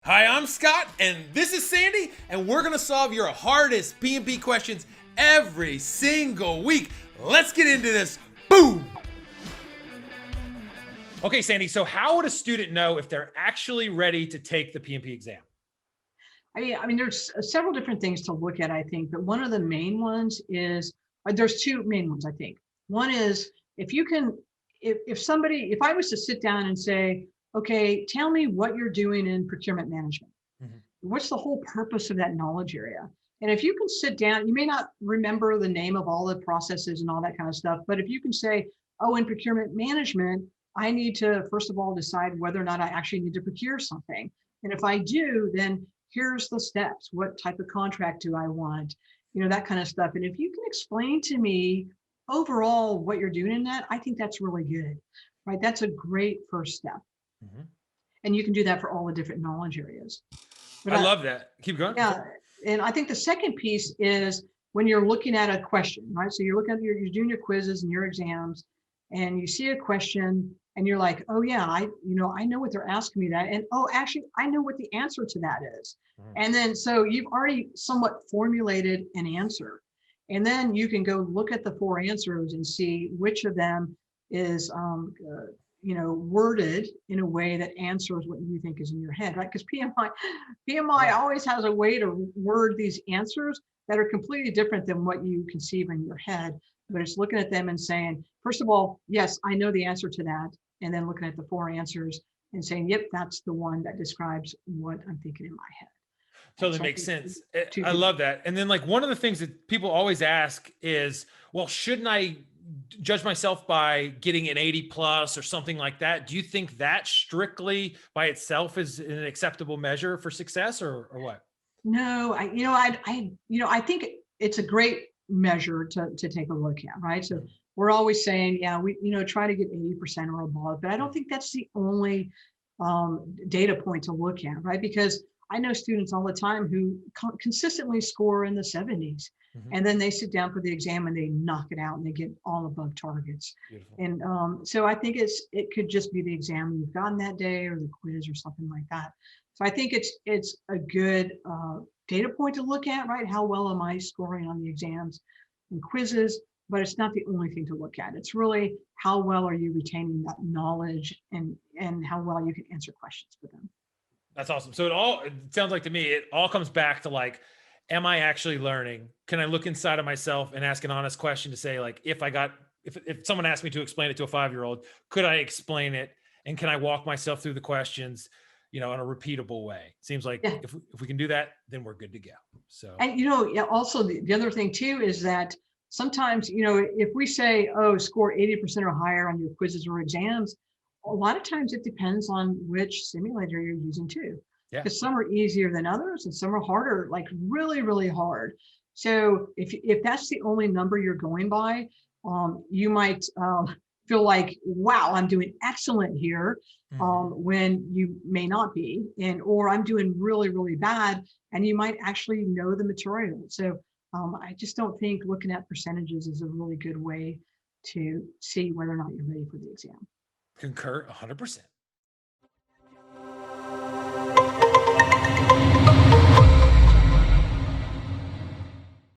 Hi, I'm Scott, and this is Sandy, and we're gonna solve your hardest PMP questions every single week. Let's get into this. Boom! Okay, Sandy, so how would a student know if they're actually ready to take the PMP exam? There's several different things to look at, I think, but one of the main ones is there's two main ones, I think. One is if you can, if I was to sit down and say, okay, tell me what you're doing in procurement management. Mhm. What's the whole purpose of that knowledge area? And if you can sit down, you may not remember the name of all the processes and all that kind of stuff, but if you can say, oh, in procurement management, I need to, first of all, decide whether or not I actually need to procure something. And if I do, then here's the steps. What type of contract do I want? That kind of stuff. And if you can explain to me overall what you're doing in that, I think that's really good, right? That's a great first step. Mhm. And you can do that for all the different knowledge areas. But I love that. Keep going. yeah, and I think the second piece is when you're looking at a question, right? So you're looking at you're doing your quizzes and your exams, and you see a question, and you're like, oh yeah, I know what they're asking me that, and oh, actually, I know what the answer to that is. Mhm. And then so you've already somewhat formulated an answer, and then you can go look at the four answers and see which of them is worded in a way that answers what you think is in your head, right? Because PMI Yeah. always has a way to word these answers that are completely different than what you conceive in your head. But it's looking at them and saying, first of all, yes, I know the answer to that. And then looking at the four answers and saying, yep, that's the one that describes what I'm thinking in my head. Totally So I makes think sense. two I things. love that. And then, like, one of the things that people always ask is, well, shouldn't I judge myself by getting an 80 plus or something like that? Do you think that strictly by itself is an acceptable measure for success, or what? No, I think it's a great measure to take a look at, right? So Mhm. we're always saying, yeah, we, try to get 80% or above, but I don't Mhm. think that's the only data point to look at, right? Because I know students all the time who consistently score in the 70s, Mhm. and then they sit down for the exam and they knock it out and they get all above targets. Beautiful. And so I think it could just be the exam you've gotten that day or the quiz or something like that. So I think it's a good data point to look at, right? How well am I scoring on the exams and quizzes? But it's not the only thing to look at. It's really how well are you retaining that knowledge and how well you can answer questions for them. That's awesome. So it sounds like to me, it all comes back to, like, am I actually learning? Can I look inside of myself and ask an honest question to say, like, if someone asked me to explain it to a 5-year-old, could I explain it? And can I walk myself through the questions, in a repeatable way? Seems like Yeah. if we can do that, then we're good to go. So And yeah, also the other thing too is that sometimes, if we say, oh, score 80% or higher on your quizzes or exams, a lot of times it depends on which simulator you're using too. yeah. Because some are easier than others and some are harder, like really, really hard. So if that's the only number you're going by, you might feel like, wow, I'm doing excellent here, Mhm. when you may not be, or I'm doing really, really bad, and you might actually know the material. So I just don't think looking at percentages is a really good way to see whether or not you're ready for the exam. Concur 100%.